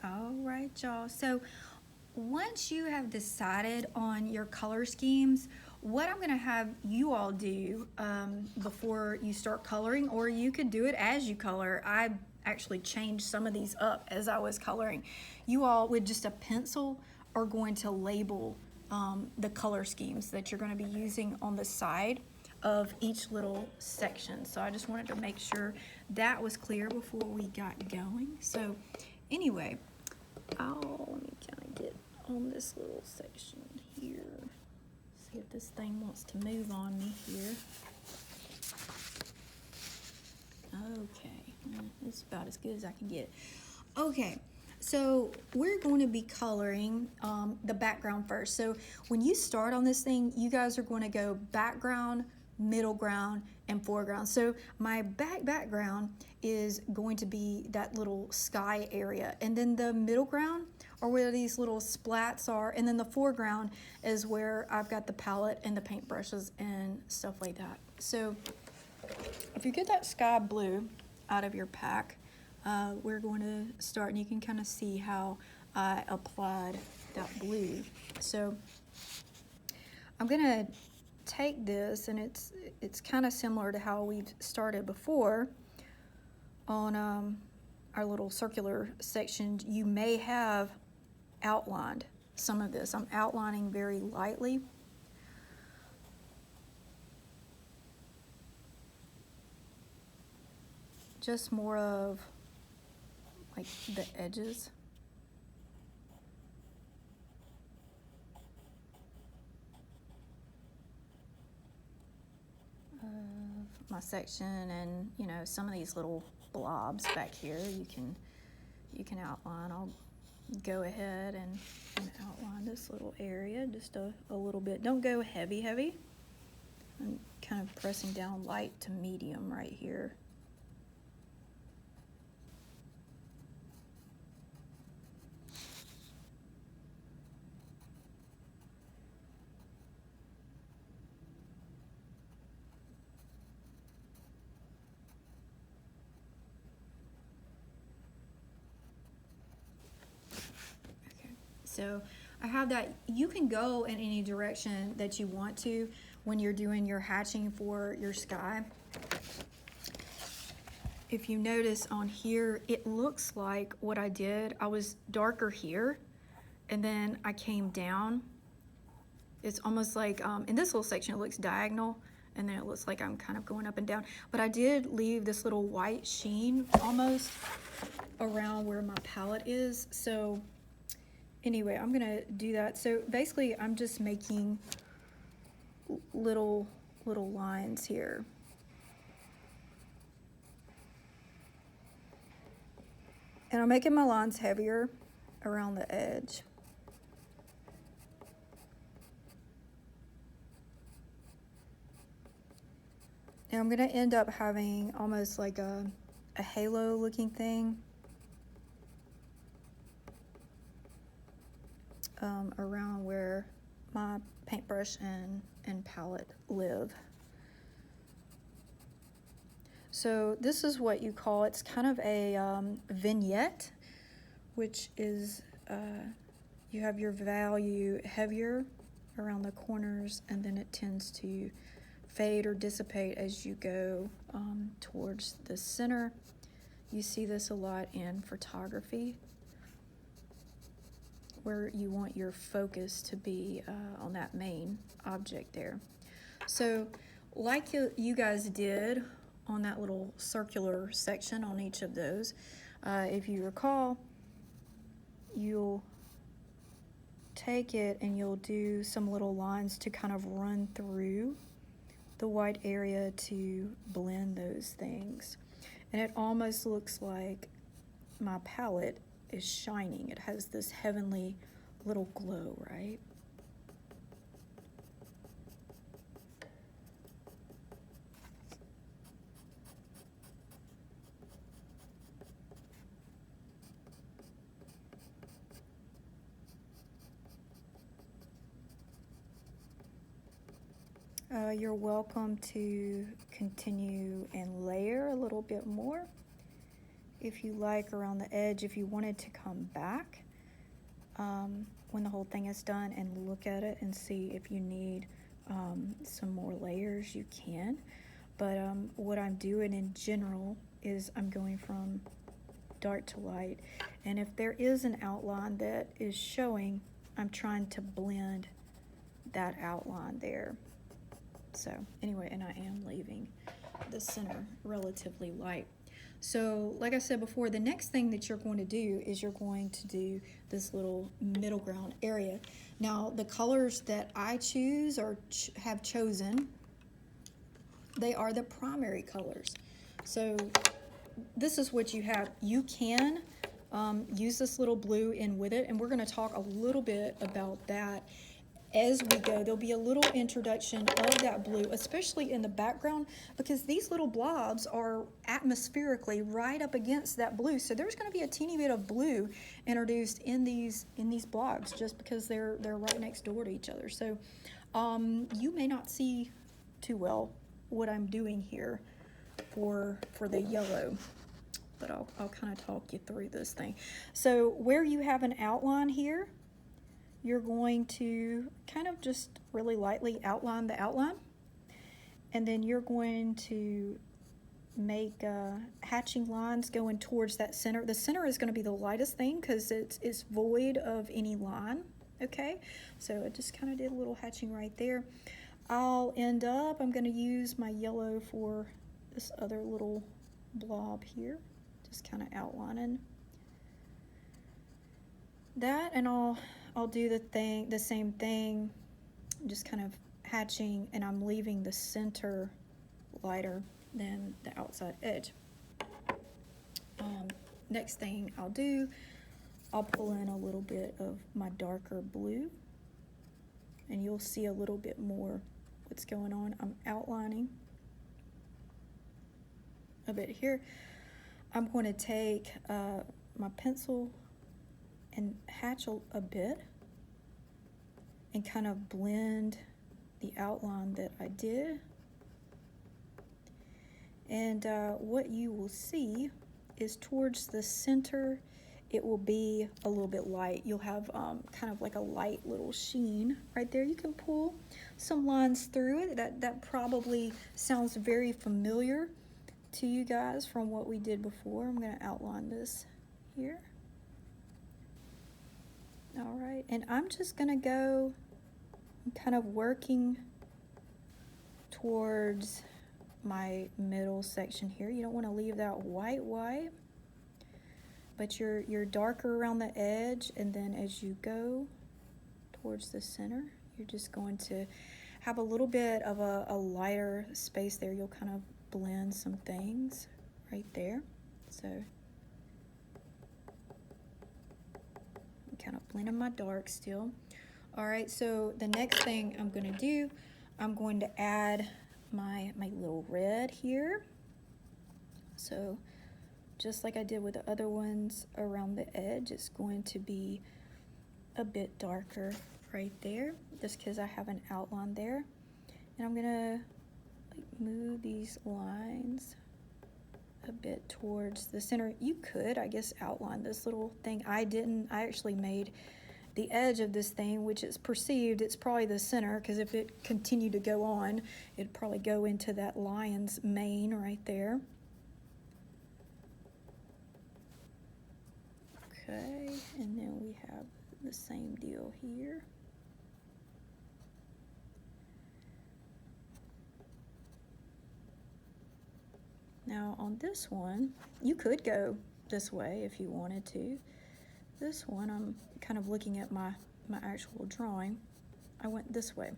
All right, y'all. So once you have decided on your color schemes, what I'm going to have you all do before you start coloring, or you could do it as you color. I actually changed some of these up as I was coloring. You all, with just a pencil, are going to label the color schemes that you're going to be using on the side of each little section. So I just wanted to make sure that was clear before we got going. So anyway, let me kind of get on this little section here. See if this thing wants to move on me here. Okay, it's about as good as I can get. Okay, so we're going to be coloring the background first. So when you start on this thing, you guys are going to go background, middle ground, and foreground. So my background is going to be that little sky area, and then the middle ground are where these little splats are, and then the foreground is where I've got the palette and the paintbrushes and stuff like that. So if you get that sky blue out of your pack, we're going to start, and you can kind of see how I applied that blue. So I'm gonna take this, and it's kind of similar to how we've started before on our little circular section. You may have outlined some of this. I'm outlining very lightly. Just more of like the edges of my section, and you know, some of these little blobs back here you can outline. I'll go ahead and outline this little area just a little bit. Don't go heavy. I'm kind of pressing down light to medium right here. So I have that. You can go in any direction that you want to when you're doing your hatching for your sky. If you notice on here, it looks like what I did, I was darker here, and then I came down. It's almost like, in this little section, it looks diagonal, and then it looks like I'm kind of going up and down. But I did leave this little white sheen almost around where my palette is. So anyway, I'm gonna do that. So basically, I'm just making little lines here. And I'm making my lines heavier around the edge. And I'm gonna end up having almost like a halo looking thing around where my paintbrush and palette live. So this is what you call, it's kind of a vignette, which is you have your value heavier around the corners, and then it tends to fade or dissipate as you go towards the center. You see this a lot in photography, where you want your focus to be on that main object there. So like you guys did on that little circular section on each of those, if you recall, you'll take it and you'll do some little lines to kind of run through the white area to blend those things. And it almost looks like my palette is shining. It has this heavenly little glow, right? You're welcome to continue and layer a little bit more if you like, around the edge, if you wanted to come back when the whole thing is done and look at it and see if you need some more layers, you can. But what I'm doing in general is I'm going from dark to light, and if there is an outline that is showing, I'm trying to blend that outline there. So anyway, and I am leaving the center relatively light. So like I said before, the next thing that you're going to do is you're going to do this little middle ground area. Now the colors that I choose or have chosen, they are the primary colors. So this is what you have. You can use this little blue in with it, and we're going to talk a little bit about that as we go. There'll be a little introduction of that blue, especially in the background, because these little blobs are atmospherically right up against that blue. So there's going to be a teeny bit of blue introduced in these blobs just because they're right next door to each other. So you may not see too well what I'm doing here for the yellow, but I'll kind of talk you through this thing. So where you have an outline here, you're going to kind of just really lightly outline the outline, and then you're going to make hatching lines going towards that center. The center is going to be the lightest thing because it's void of any line. Okay, so I just kind of did a little hatching right there. I'm going to use my yellow for this other little blob here, just kind of outlining that, and I'll do the same thing, just kind of hatching, and I'm leaving the center lighter than the outside edge. Next thing I'll pull in a little bit of my darker blue, and you'll see a little bit more what's going on. I'm outlining a bit here. I'm going to take my pencil and hatch a bit and kind of blend the outline that I did. And what you will see is towards the center, it will be a little bit light. You'll have kind of like a light little sheen right there. You can pull some lines through it. That probably sounds very familiar to you guys from what we did before. I'm going to outline this here. All right, and I'm just going to go kind of working towards my middle section here. You don't want to leave that white, but you're darker around the edge, and then as you go towards the center, you're just going to have a little bit of a lighter space there. You'll kind of blend some things right there. So I'm kind of blending my dark still. All right, so the next thing I'm going to do, I'm going to add my little red here. So just like I did with the other ones around the edge, it's going to be a bit darker right there, just because I have an outline there. And I'm gonna move these lines a bit towards the center. You could, I guess, outline this little thing. I didn't. I actually made the edge of this thing, which is perceived, it's probably the center, because if it continued to go on, it'd probably go into that lion's mane right there. Okay, and then we have the same deal here. Now on this one, you could go this way if you wanted to. This one, I'm kind of looking at my actual drawing. I went this way.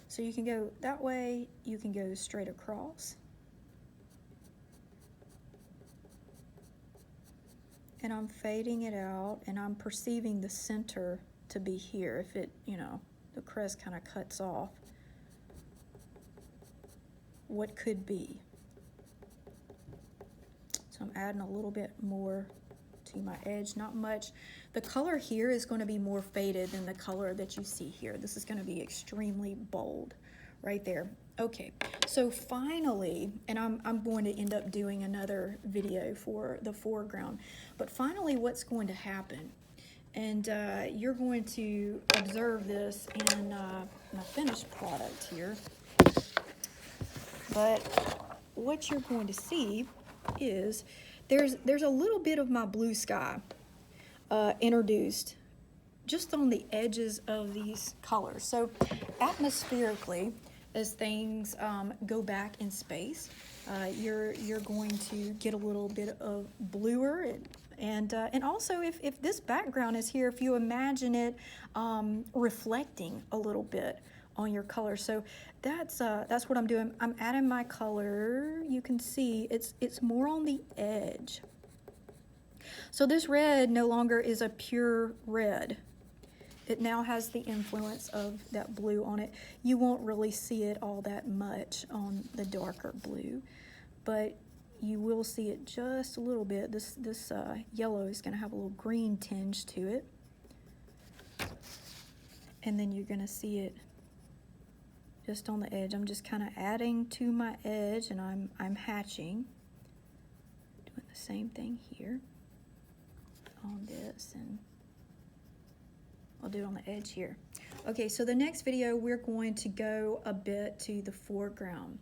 So you can go that way, you can go straight across. And I'm fading it out, and I'm perceiving the center to be here. If it, the crest kind of cuts off what could be. So I'm adding a little bit more to my edge, not much. The color here is going to be more faded than the color that you see here. This is going to be extremely bold right there. Okay, so finally, and I'm going to end up doing another video for the foreground, but finally what's going to happen, and you're going to observe this in my finished product here, but what you're going to see is there's a little bit of my blue sky introduced just on the edges of these colors. So atmospherically, as things go back in space, you're going to get a little bit of bluer, and also if this background is here, if you imagine it reflecting a little bit on your color. So that's what I'm doing. I'm adding my color. You can see it's more on the edge. So this red no longer is a pure red. It now has the influence of that blue on it. You won't really see it all that much on the darker blue, but you will see it just a little bit. This yellow is going to have a little green tinge to it. And then you're going to see it just on the edge. I'm just kind of adding to my edge, and I'm hatching. Doing the same thing here on this, and I'll do it on the edge here. Okay, so the next video we're going to go a bit to the foreground.